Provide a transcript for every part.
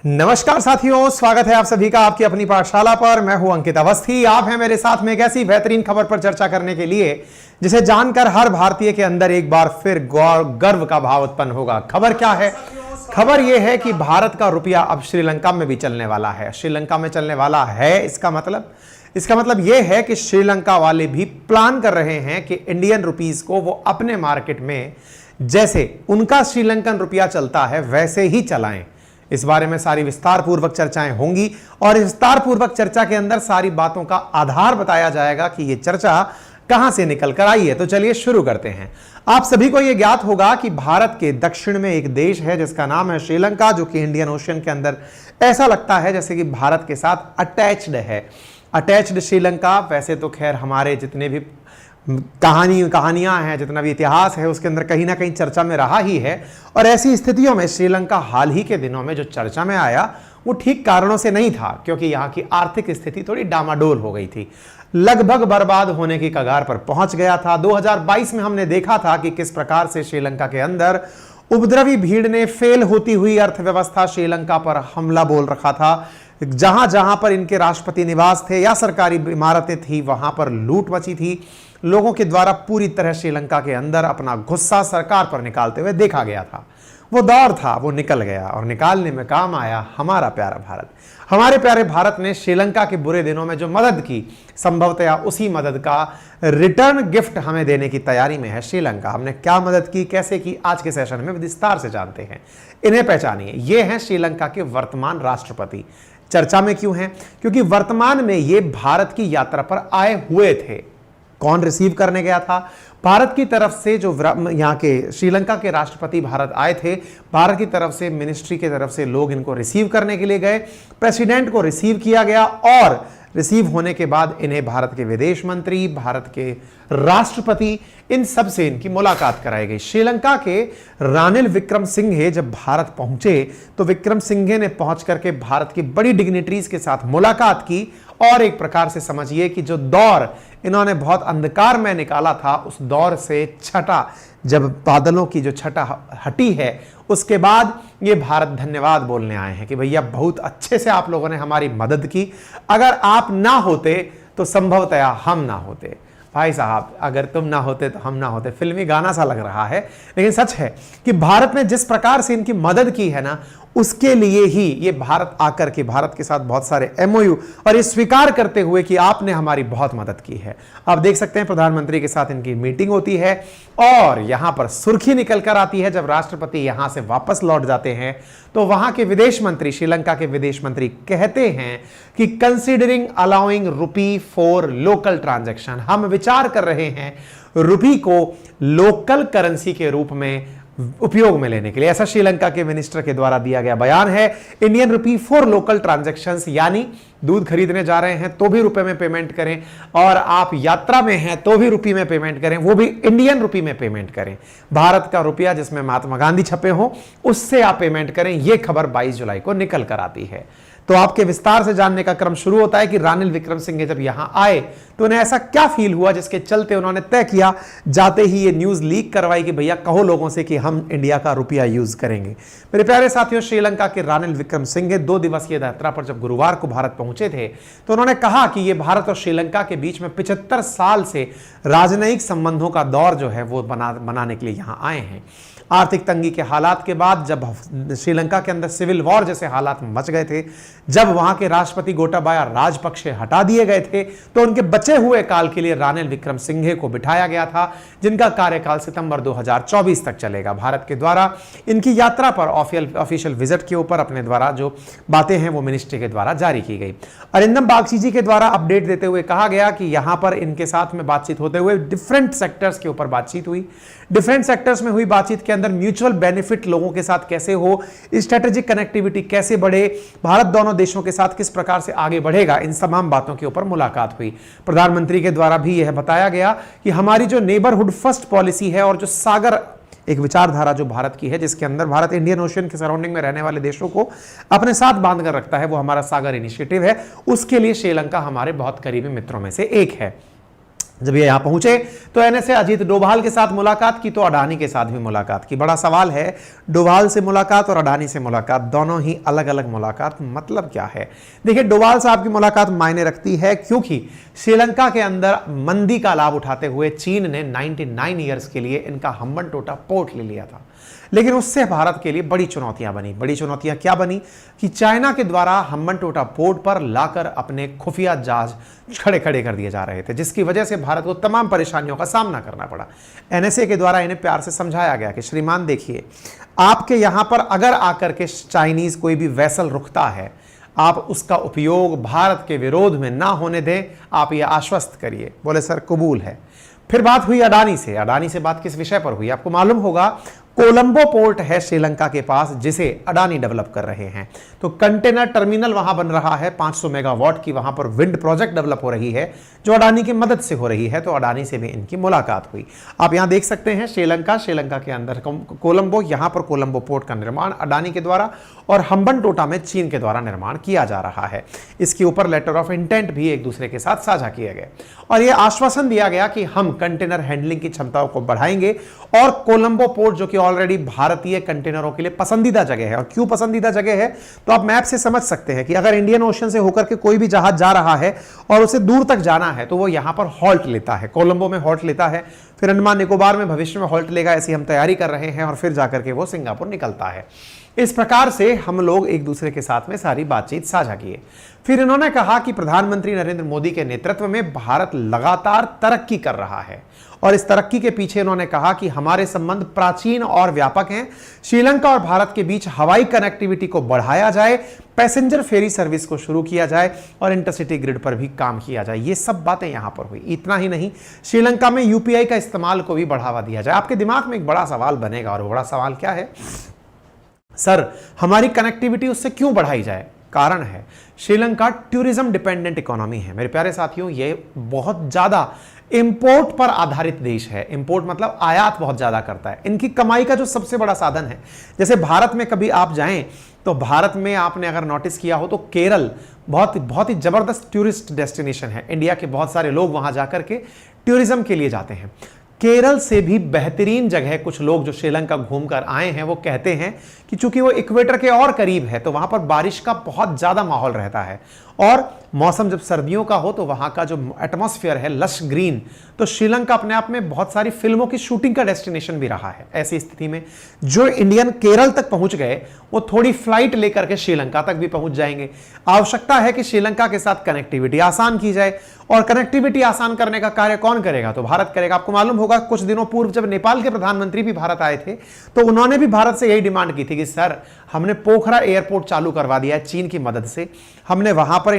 नमस्कार साथियों, स्वागत है आप सभी का आपकी अपनी पाठशाला पर। मैं हूं अंकित अवस्थी। आप हैं मेरे साथ में एक ऐसी बेहतरीन खबर पर चर्चा करने के लिए जिसे जानकर हर भारतीय के अंदर एक बार फिर गर्व का भाव उत्पन्न होगा। खबर क्या है? खबर यह है कि भारत का रुपया अब श्रीलंका में भी चलने वाला है। श्रीलंका में चलने वाला है, इसका मतलब यह है कि श्रीलंका वाले भी प्लान कर रहे हैं कि इंडियन रुपीस को वो अपने मार्केट में जैसे उनका श्रीलंकन रुपया चलता है वैसे ही चलाएं। इस बारे में सारी विस्तार पूर्वक चर्चाएं होंगी और इस विस्तार पूर्वक चर्चा के अंदर सारी बातों का आधार बताया जाएगा कि यह चर्चा कहां से निकल कर आई है। तो चलिए शुरू करते हैं। आप सभी को यह ज्ञात होगा कि भारत के दक्षिण में एक देश है जिसका नाम है श्रीलंका, जो कि इंडियन ओशन के अंदर ऐसा लगता है जैसे कि भारत के साथ अटैच्ड है। अटैच्ड श्रीलंका, वैसे तो खैर हमारे जितने भी कहानियां हैं, जितना भी इतिहास है, उसके अंदर कहीं ना कहीं चर्चा में रहा ही है। और ऐसी स्थितियों में श्रीलंका हाल ही के दिनों में जो चर्चा में आया वो ठीक कारणों से नहीं था, क्योंकि यहाँ की आर्थिक स्थिति थोड़ी डामाडोल हो गई थी, लगभग बर्बाद होने की कगार पर पहुंच गया था। 2022 में हमने देखा था कि किस प्रकार से श्रीलंका के अंदर उपद्रवी भीड़ ने फेल होती हुई अर्थव्यवस्था श्रीलंका पर हमला बोल रखा था। जहां जहां पर इनके राष्ट्रपति निवास थे या सरकारी इमारतें थी, वहां पर लूट मची थी। लोगों के द्वारा पूरी तरह श्रीलंका के अंदर अपना गुस्सा सरकार पर निकालते हुए देखा गया था। वो दौर था, वो निकल गया और निकालने में काम आया हमारा प्यारा भारत। हमारे प्यारे भारत ने श्रीलंका के बुरे दिनों में जो मदद की, संभवतया उसी मदद का रिटर्न गिफ्ट हमें देने की तैयारी में है श्रीलंका। हमने क्या मदद की, कैसे की, आज के सेशन में विस्तार से जानते हैं। इन्हें पहचानिए। ये हैं श्रीलंका के वर्तमान राष्ट्रपति। चर्चा में क्यों हैं? क्योंकि वर्तमान में ये भारत की यात्रा पर आए हुए थे। कौन रिसीव करने गया था? भारत की तरफ से जो यहाँ के श्रीलंका के राष्ट्रपति भारत आए थे, भारत की तरफ से मिनिस्ट्री की तरफ से लोग इनको रिसीव करने के लिए गए। प्रेसिडेंट को रिसीव किया गया और रिसीव होने के बाद इन्हें भारत के विदेश मंत्री, भारत के राष्ट्रपति, इन सब से इनकी मुलाकात कराई गई। श्रीलंका के रानिल विक्रमसिंघे जब भारत पहुंचे तो विक्रमसिंघे ने पहुंच करके भारत की बड़ी डिग्निटरीज के साथ मुलाकात की और एक प्रकार से समझिए कि जो दौर इन्होंने बहुत अंधकार में निकाला था, उस दौर से छटा, जब बादलों की जो छटा हटी है, उसके बाद ये भारत धन्यवाद बोलने आए हैं कि भैया बहुत अच्छे से आप लोगों ने हमारी मदद की। अगर आप ना होते तो संभवतया हम ना होते। भाई साहब, अगर तुम ना होते तो हम ना होते, फिल्मी गाना सा लग रहा है, लेकिन सच है कि भारत ने जिस प्रकार से इनकी मदद की है ना, उसके लिए ही ये भारत आकर के भारत के साथ बहुत सारे एमओयू और ये स्वीकार करते हुए कि आपने हमारी बहुत मदद की है। आप देख सकते हैं प्रधानमंत्री के साथ इनकी मीटिंग होती है और यहां पर सुर्खी निकल कर आती है जब राष्ट्रपति यहां से वापस लौट जाते हैं तो वहां के विदेश मंत्री, श्रीलंका के विदेश मंत्री कहते हैं कि considering allowing rupee for local transaction, हम विचार कर रहे हैं रुपी को लोकल करेंसी के रूप में उपयोग में लेने के लिए। ऐसा श्रीलंका के मिनिस्टर के द्वारा दिया गया बयान है। Indian rupee for local transactions, यानी दूध खरीदने जा रहे हैं तो भी रुपए में पेमेंट करें और आप यात्रा में हैं तो भी रुपये में पेमेंट करें, वो भी इंडियन रुपी में पेमेंट करें। भारत का रुपया जिसमें महात्मा गांधी छपे हो उससे आप पेमेंट करें। यह खबर 22 जुलाई को निकल कर आती है। तो आपके विस्तार से जानने का क्रम शुरू होता है कि रानिल विक्रमसिंघे जब यहां आए तो उन्हें ऐसा क्या फील हुआ जिसके चलते उन्होंने तय किया, जाते ही ये न्यूज लीक करवाई कि भैया कहो लोगों से कि हम इंडिया का रुपया यूज करेंगे। मेरे प्यारे साथियों, श्रीलंका के रानिल विक्रमसिंघे 2 दिवसीय यात्रा पर जब गुरुवार को भारत पहुंचे थे तो उन्होंने कहा कि ये भारत और श्रीलंका के बीच में 75 साल से राजनयिक संबंधों का दौर जो है वो बनाने के लिए यहां आए हैं। आर्थिक तंगी के हालात के बाद जब श्रीलंका के अंदर सिविल वॉर जैसे हालात मच गए थे, जब वहां के राष्ट्रपति गोटाबाया राजपक्षे हटा दिए गए थे, तो उनके बचे हुए काल के लिए रानिल विक्रमसिंघे को बिठाया गया था, जिनका कार्यकाल सितंबर 2024 तक चलेगा। भारत के द्वारा इनकी यात्रा पर ऑफिशियल विजिट के ऊपर अपने द्वारा जो बातें हैं वो मिनिस्ट्री के द्वारा जारी की गई। अरिंदम बागची जी के द्वारा अपडेट देते हुए कहा गया कि यहां पर इनके साथ में बातचीत होते हुए डिफरेंट सेक्टर्स के ऊपर बातचीत हुई। डिफरेंट सेक्टर्स में हुई बातचीत के अंदर म्यूचुअल बेनिफिट लोगों के साथ कैसे हो, स्ट्रेटेजिक कनेक्टिविटी कैसे बढ़े, भारत दोनों देशों के साथ किस प्रकार से आगे बढ़ेगा, इन तमाम बातों के ऊपर मुलाकात हुई। प्रधानमंत्री के द्वारा भी यह बताया गया कि हमारी जो नेबरहुड फर्स्ट पॉलिसी है और जो सागर एक विचारधारा जो भारत की है, जिसके अंदर भारत इंडियन ओशन के सराउंडिंग में रहने वाले देशों को अपने साथ बांध कर रखता है, वो हमारा सागर इनिशिएटिव है। उसके लिए श्रीलंका हमारे बहुत करीबी मित्रों में से एक है। जब ये यहां पहुंचे तो एनएसए अजीत डोभाल के साथ मुलाकात की, तो अडानी के साथ भी मुलाकात की। बड़ा सवाल है, डोभाल से मुलाकात और अडानी से मुलाकात दोनों ही अलग अलग मुलाकात, मतलब क्या है? देखिए, डोभाल साहब की मुलाकात मायने रखती है क्योंकि श्रीलंका के अंदर मंदी का लाभ उठाते हुए चीन ने 99 ईयर्स के लिए इनका हम्बनटोटा पोर्ट ले लिया था। लेकिन उससे भारत के लिए बड़ी चुनौतियां बनी। बड़ी चुनौतियां क्या बनी कि चाइना के द्वारा हम्बनटोटा पोर्ट पर लाकर अपने खुफिया जहाज खड़े खड़े कर दिए जा रहे थे, जिसकी वजह से भारत को तमाम परेशानियों का सामना करना पड़ा। एनएसए के द्वारा इन्हें प्यार से समझाया गया कि श्रीमान देखिए, आपके यहां पर अगर आकर के चाइनीज कोई भी वेसल रुकता है, आप उसका उपयोग भारत के विरोध में ना होने दें, आप यह आश्वस्त करिए। बोले सर कबूल है। फिर बात हुई अडानी से। अडानी से बात किस विषय पर हुई? आपको मालूम होगा, कोलंबो पोर्ट है श्रीलंका के पास जिसे अडानी डेवलप कर रहे हैं। तो कंटेनर टर्मिनल वहां बन रहा है, 500 मेगावाट की वहां पर विंड प्रोजेक्ट डेवलप हो रही है जो अडानी की मदद से हो रही है। तो अडानी से भी इनकी मुलाकात हुई। आप यहां देख सकते हैं श्रीलंका के अंदर कोलंबो, यहां पर कोलंबो पोर्ट का निर्माण अडानी के द्वारा और हम्बनटोटा में चीन के द्वारा निर्माण किया जा रहा है। इसके ऊपर लेटर ऑफ इंटेंट भी एक दूसरे के साथ साझा किए गए और यह आश्वासन दिया गया कि हम कंटेनर हैंडलिंग की क्षमताओं को बढ़ाएंगे और कोलंबो पोर्ट जो कि ऑलरेडी भारतीय कंटेनरों के लिए पसंदीदा जगह है। और क्यों पसंदीदा जगह है तो आप मैप से समझ सकते हैं कि अगर इंडियन ओशन से होकर के कोई भी जहाज जा रहा है और उसे दूर तक जाना है तो वो यहां पर हॉल्ट लेता है, कोलंबो में हॉल्ट लेता है, फिर अंडमान निकोबार में भविष्य में हॉल्ट लेगा। ऐसी हम तैयारी कर रहे हैं और फिर जाकर के वो सिंगापुर निकलता है। इस प्रकार से हम लोग एक दूसरे के साथ में सारी बातचीत साझा किए। फिर इन्होंने कहा कि प्रधानमंत्री नरेंद्र मोदी के नेतृत्व में भारत लगातार तरक्की कर रहा है और इस तरक्की के पीछे इन्होंने कहा कि हमारे संबंध प्राचीन और व्यापक हैं। श्रीलंका और भारत के बीच हवाई कनेक्टिविटी को बढ़ाया जाए, पैसेंजर फेरी सर्विस को शुरू किया जाए और इंटरसिटी ग्रिड पर भी काम किया जाए। ये सब बातें यहां पर हुई। इतना ही नहीं, श्रीलंका में यूपीआई का इस्तेमाल को भी बढ़ावा दिया जाए। आपके दिमाग में एक बड़ा सवाल बनेगा और बड़ा सवाल क्या है? सर, हमारी कनेक्टिविटी उससे क्यों बढ़ाई जाए? कारण है, श्रीलंका टूरिज्म डिपेंडेंट इकोनॉमी है। मेरे प्यारे साथियों, ये बहुत ज्यादा इंपोर्ट पर आधारित देश है। इंपोर्ट मतलब आयात बहुत ज्यादा करता है। इनकी कमाई का जो सबसे बड़ा साधन है, जैसे भारत में कभी आप जाएं तो भारत में आपने अगर नोटिस किया हो तो केरल बहुत ही जबरदस्त टूरिस्ट डेस्टिनेशन है। इंडिया के बहुत सारे लोग वहां जाकर के टूरिज्म के लिए जाते हैं। केरल से भी बेहतरीन जगह कुछ लोग जो श्रीलंका घूमकर आए हैं वो कहते हैं कि चूंकि वो इक्वेटर के और करीब है तो वहां पर बारिश का बहुत ज्यादा माहौल रहता है और मौसम जब सर्दियों का हो तो वहां का जो एटमॉस्फेयर है लश ग्रीन। तो श्रीलंका अपने आप में बहुत सारी फिल्मों की शूटिंग का डेस्टिनेशन भी रहा है। ऐसी स्थिति में जो इंडियन केरल तक पहुंच गए वो थोड़ी फ्लाइट लेकर के श्रीलंका तक भी पहुंच जाएंगे। आवश्यकता है कि श्रीलंका के साथ कनेक्टिविटी आसान की जाए और कनेक्टिविटी आसान करने का कार्य कौन करेगा? तो भारत करेगा। आपको मालूम होगा, कुछ दिनों पूर्व जब नेपाल के प्रधानमंत्री भी भारत आए थे तो उन्होंने भी भारत से यही डिमांड की थी कि सर, हमने पोखरा एयरपोर्ट चालू करवा दिया है चीन की मदद से, हमने वहां पर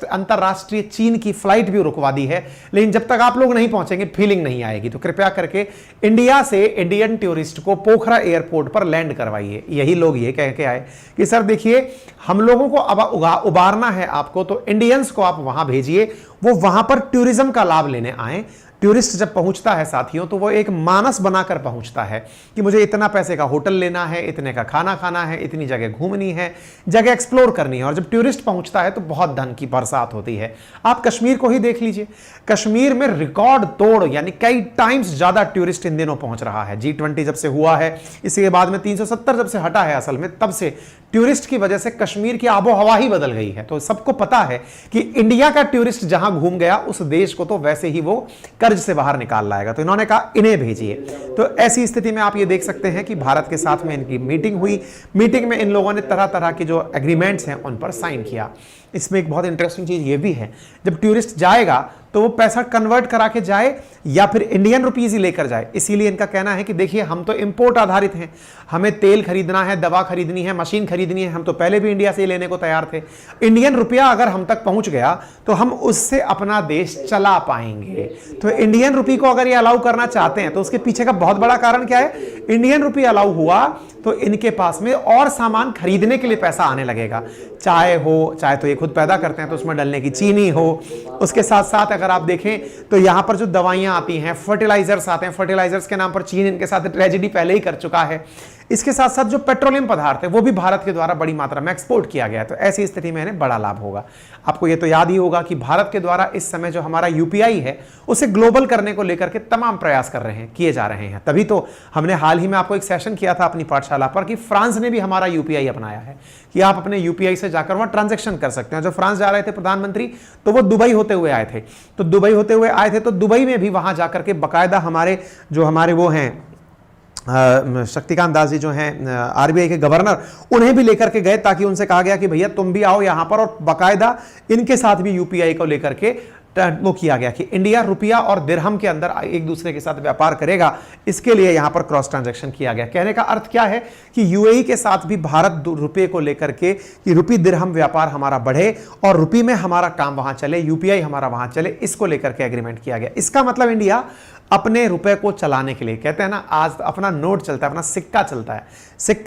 अंतरराष्ट्रीय चीन की फ्लाइट भी रुकवा दी है, लेकिन जब तक आप लोग नहीं पहुंचेंगे फीलिंग नहीं आएगी। तो कृपया करके इंडिया से इंडियन टूरिस्ट को पोखरा एयरपोर्ट पर लैंड करवाइए। यही लोग ये कह के आए कि सर देखिए, हम लोगों को अब उबारना है आपको, तो इंडियंस को आप वहां भेजिए, वो वहां पर टूरिज्म का लाभ लेने आए। टूरिस्ट जब पहुंचता है साथियों तो वो एक मानस बनाकर पहुंचता है कि मुझे इतना पैसे का होटल लेना है, इतने का खाना खाना है, इतनी जगह घूमनी है, जगह एक्सप्लोर करनी है। और जब टूरिस्ट पहुंचता है तो बहुत धन की बरसात होती है। आप कश्मीर को ही देख लीजिए, कश्मीर में रिकॉर्ड तोड़ यानी कई टाइम्स ज्यादा टूरिस्ट इन दिनों पहुंच रहा है। G20 जब से हुआ है, इसके बाद में 370 जब से हटा है असल में, तब से टूरिस्ट की वजह से कश्मीर की आबो हवा ही बदल गई है। तो सबको पता है कि इंडिया का टूरिस्ट जहां घूम गया उस देश को तो वैसे ही वो कर्ज से बाहर निकाल लाएगा। तो इन्होंने कहा इन्हें भेजिए। तो ऐसी स्थिति में आप ये देख सकते हैं कि भारत के साथ में इनकी मीटिंग हुई। मीटिंग में इन लोगों ने तरह तरह के जो एग्रीमेंट्स हैं उन पर साइन किया। इसमें एक बहुत इंटरेस्टिंग चीज ये भी है, जब टूरिस्ट जाएगा तो वो पैसा कन्वर्ट करा के जाए या फिर इंडियन रुपीज ही लेकर जाए। इसीलिए इनका कहना है कि देखिए, हम तो इंपोर्ट आधारित हैं, हमें तेल खरीदना है, दवा खरीदनी है, मशीन खरीदनी है, हम तो पहले भी इंडिया से लेने को तैयार थे। इंडियन रुपया अगर हम तक पहुंच गया तो हम उससे अपना देश चला पाएंगे। तो इंडियन रुपी को अगर ये अलाउ करना चाहते हैं तो उसके पीछे का बहुत बड़ा कारण क्या है? इंडियन रुपी अलाउ हुआ तो इनके पास में और सामान खरीदने के लिए पैसा आने लगेगा। चाय हो, चाय तो ये खुद पैदा करते हैं तो उसमें डलने की चीनी हो, उसके साथ साथ अगर आप देखें तो यहां पर जो दवाइयां आती हैं, फर्टिलाइजर्स आते हैं, फर्टिलाइजर्स के नाम पर चीन इनके साथ ट्रेजेडी पहले ही कर चुका है। इसके साथ साथ जो पेट्रोलियम पदार्थ है वो भी भारत के द्वारा बड़ी मात्रा में एक्सपोर्ट किया गया है, तो ऐसी स्थिति में इन्हें बड़ा लाभ होगा। आपको ये तो याद ही होगा कि भारत के द्वारा इस समय जो हमारा यूपीआई है उसे ग्लोबल करने को लेकर के तमाम प्रयास किए जा रहे हैं। तभी तो हमने हाल ही में आपको एक सेशन किया था अपनी पाठशाला पर कि फ्रांस ने भी हमारा यूपीआई अपनाया है कि आप अपने यूपीआई से जाकर वहां ट्रांजैक्शन कर सकते हैं। जो फ्रांस जा रहे थे प्रधानमंत्री, तो वो दुबई होते हुए आए थे, तो दुबई में भी वहां जाकर के बकायदा हमारे वो हैं शक्तिकांत दास जी जो हैं आरबीआई के गवर्नर, उन्हें भी लेकर के गए ताकि उनसे कहा गया कि भैया तुम भी आओ यहां पर, और बकायदा इनके साथ भी यूपीआई को लेकर के वो किया गया कि इंडिया रुपया और दिरहम के अंदर एक दूसरे के साथ व्यापार करेगा, इसके लिए यहां पर क्रॉस ट्रांजैक्शन किया गया। कहने का अर्थ क्या है कि यूएई के साथ भी भारत रुपये को लेकर के कि रुपी दिरहम व्यापार हमारा बढ़े और रुपये में हमारा काम वहां चले, यूपीआई हमारा वहां चले, इसको लेकर के एग्रीमेंट किया गया। इसका मतलब इंडिया अपने रुपए को चलाने के लिए, कहते हैं ना आज अपना नोट चलता है, अपना सिक्का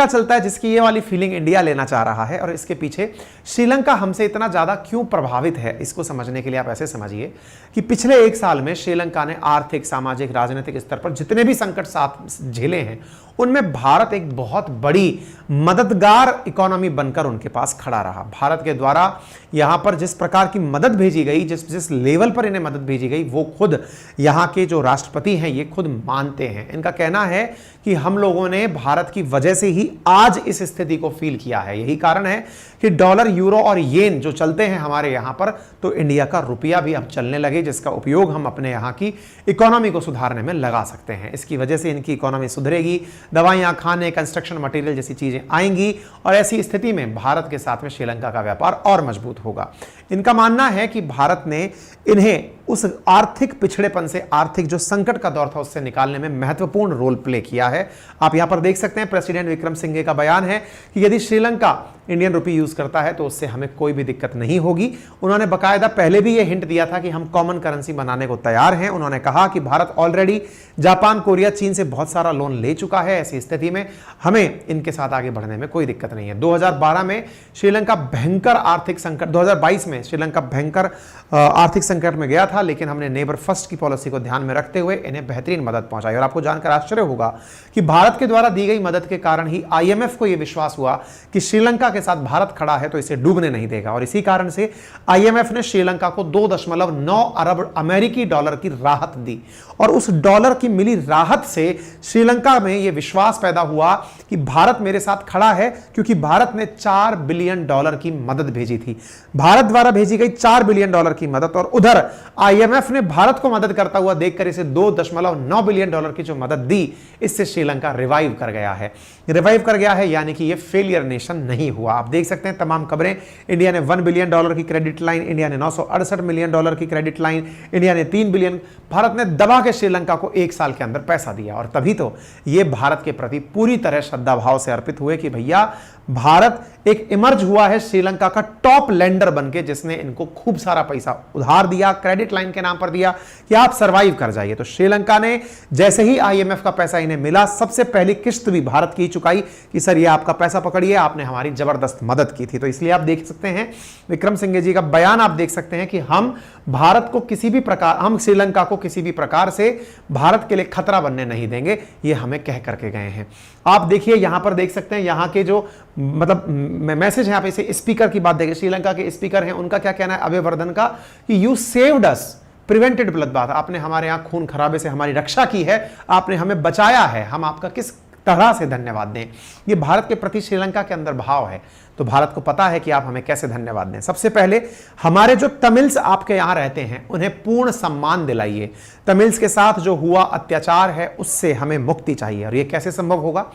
चलता है, जिसकी ये वाली फीलिंग इंडिया लेना चाह रहा है। और इसके पीछे श्रीलंका हमसे इतना ज्यादा क्यों प्रभावित है, इसको समझने के लिए आप ऐसे समझिए कि पिछले 1 साल में श्रीलंका ने आर्थिक, सामाजिक, राजनीतिक स्तर पर जितने भी संकट साथ झेले हैं उनमें भारत एक बहुत बड़ी मददगार इकोनॉमी बनकर उनके पास खड़ा रहा। भारत के द्वारा यहां पर जिस प्रकार की मदद भेजी गई, जिस लेवल पर इन्हें मदद भेजी गई, वो खुद यहां के जो राष्ट्रपति हैं ये खुद मानते हैं। इनका कहना है कि हम लोगों ने भारत की वजह से ही आज इस स्थिति को फील किया है। यही कारण है कि डॉलर, यूरो और येन जो चलते हैं हमारे यहां पर, तो इंडिया का रुपया भी अब चलने लगे, जिसका उपयोग हम अपने यहां की इकोनॉमी को सुधारने में लगा सकते हैं। इसकी वजह से इनकी इकोनॉमी सुधरेगी, दवाइयां, खाने, कंस्ट्रक्शन मटेरियल जैसी चीजें आएंगी, और ऐसी स्थिति में भारत के साथ में श्रीलंका का व्यापार और मजबूत होगा। इनका मानना है कि भारत ने इन्हें उस आर्थिक पिछड़ेपन से, आर्थिक जो संकट का दौर था उससे निकालने में महत्वपूर्ण रोल प्ले किया है। आप यहां पर देख सकते हैं प्रेसिडेंट विक्रम सिंघे का बयान है कि यदि श्रीलंका इंडियन रुपी यूज करता है तो उससे हमें कोई भी दिक्कत नहीं होगी। उन्होंने बकायदा पहले भी यह हिंट दिया था कि हम कॉमन करेंसी बनाने को तैयार हैं। उन्होंने कहा कि भारत ऑलरेडी जापान, कोरिया, चीन से बहुत सारा लोन ले चुका है, ऐसी स्थिति में हमें इनके साथ आगे बढ़ने में कोई दिक्कत नहीं है। 2012 में श्रीलंका भयंकर आर्थिक संकट, 2022 में श्रीलंका भयंकर आर्थिक संकट में गया था, लेकिन हमने नेबर फर्स्ट की पॉलिसी को ध्यान में रखते हुए इन्हें बेहतरीन मदद पहुंचाई। और आपको जानकर आश्चर्य होगा कि भारत के द्वारा दी गई मदद के कारण ही आईएमएफ को यह विश्वास हुआ कि श्रीलंका के साथ भारत खड़ा है तो इसे डूबने नहीं देगा, और इसी कारण से आईएमएफ ने श्रीलंका को 2.9 अरब अमेरिकी डॉलर की राहत दी। और उस डॉलर की मिली राहत से श्रीलंका में यह विश्वास पैदा हुआ कि भारत मेरे साथ खड़ा है, क्योंकि भारत ने $4 बिलियन की मदद भेजी थी। भारत द्वारा भेजी गई $4 बिलियन की मदद, और उधर आईएमएफ ने भारत को मदद करता हुआ देखकर इसे $2.9 बिलियन की जो मदद दी, इससे श्रीलंका रिवाइव कर गया है, यानी कि यह फेलियर नेशन नहीं हुआ। आप देख सकते हैं तमाम खबरें, इंडिया ने $1 बिलियन की क्रेडिट लाइन, इंडिया ने $968 मिलियन की क्रेडिट लाइन, इंडिया ने $3 बिलियन, भारत ने दबा के श्रीलंका को 1 साल के अंदर पैसा दिया। और तभी तो ये भारत के प्रति पूरी तरह श्रद्धा भाव से अर्पित हुए कि भैया भारत एक इमर्ज हुआ है श्रीलंका का टॉप लेंडर बनके, जिसने इनको खूब सारा पैसा उधार दिया, क्रेडिट लाइन के नाम पर दिया कि आप सरवाइव कर जाइए। तो श्रीलंका ने जैसे ही आईएमएफ का पैसा इन्हें मिला, सबसे पहली किस्त भी भारत की चुकाई कि सर ये आपका पैसा पकड़िए, आपने हमारी जबरदस्त मदद की थी। तो इसलिए आप देख सकते हैं विक्रम सिंघे जी का बयान, आप देख सकते हैं कि हम भारत को किसी भी प्रकार, हम श्रीलंका को किसी भी प्रकार से भारत के लिए खतरा बनने नहीं देंगे, ये हमें कह करके गए हैं। आप देखिए यहां पर देख सकते हैं यहां के जो मतलब मैसेज है, आप इसे स्पीकर की बात देखिए, श्रीलंका के स्पीकर हैं, उनका क्या कहना है अभय वर्धन का कि you saved us, prevented bloodbath, आपने हमारे यहां खून खराबे से हमारी रक्षा की है, आपने हमें बचाया है, हम आपका किस तरह से धन्यवाद दें। ये भारत के प्रति श्रीलंका के अंदर भाव है, तो भारत को पता है कि आप हमें कैसे धन्यवाद दें। सबसे पहले हमारे जो तमिल्स आपके यहां रहते हैं उन्हें पूर्ण सम्मान दिलाइए। तमिल्स के साथ जो हुआ अत्याचार है उससे हमें मुक्ति चाहिए, और यह कैसे संभव होगा?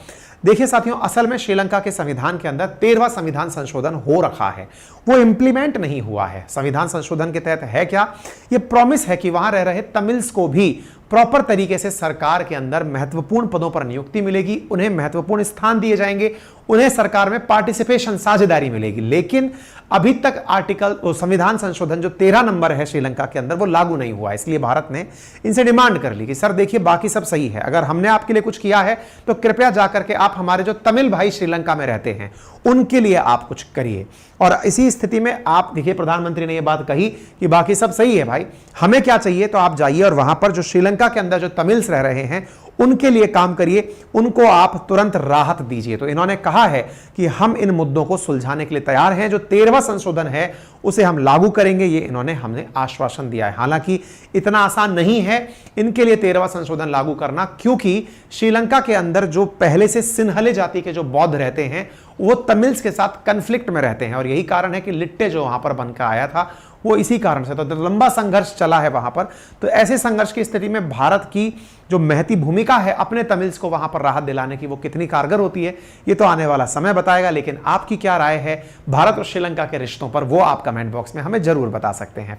देखिए साथियों, असल में श्रीलंका के संविधान के अंदर 13वां संविधान संशोधन हो रखा है, वो इंप्लीमेंट नहीं हुआ है। संविधान संशोधन के तहत है क्या? ये प्रॉमिस है कि वहां रह रहे तमिल्स को भी प्रॉपर तरीके से सरकार के अंदर महत्वपूर्ण पदों पर नियुक्ति मिलेगी, उन्हें महत्वपूर्ण स्थान दिए जाएंगे, उन्हें सरकार में पार्टिसिपेशन, साझेदारी मिलेगी। लेकिन अभी तक संविधान संशोधन जो 13 नंबर है श्रीलंका के अंदर, वो लागू नहीं हुआ। इसलिए भारत ने इनसे डिमांड कर ली कि सर देखिए बाकी सब सही है, अगर हमने आपके लिए कुछ किया है तो कृपया जाकर के आप हमारे जो तमिल भाई श्रीलंका में रहते हैं उनके लिए आप कुछ करिए। और इसी स्थिति में आप देखिए प्रधानमंत्री ने यह बात कही कि बाकी सब सही है भाई, हमें क्या चाहिए, तो आप जाइए और वहां पर जो श्रीलंका के अंदर जो तमिल्स रह रहे हैं उनके लिए काम करिए, उनको आप तुरंत राहत दीजिए। तो इन्होंने कहा है कि हम इन मुद्दों को सुलझाने के लिए तैयार हैं, जो 13वां संशोधन है उसे हम लागू करेंगे, ये इन्होंने हमने आश्वासन दिया है। हालांकि इतना आसान नहीं है इनके लिए 13वां संशोधन लागू करना, क्योंकि श्रीलंका के अंदर जो पहले से सिन्हले जाति के जो बौद्ध रहते हैं वो तमिल्स के साथ कन्फ्लिक्ट में रहते हैं, और यही कारण है कि लिट्टे जो वहां पर बनकर आया था वो इसी कारण से। तो लंबा संघर्ष चला है वहां पर। तो ऐसे संघर्ष की स्थिति में भारत की जो महती भूमिका है अपने तमिल्स को वहां पर राहत दिलाने की, वो कितनी कारगर होती है ये तो आने वाला समय बताएगा। लेकिन आपकी क्या राय है भारत और श्रीलंका के रिश्तों पर, वो आप कमेंट बॉक्स में हमें जरूर बता सकते हैं।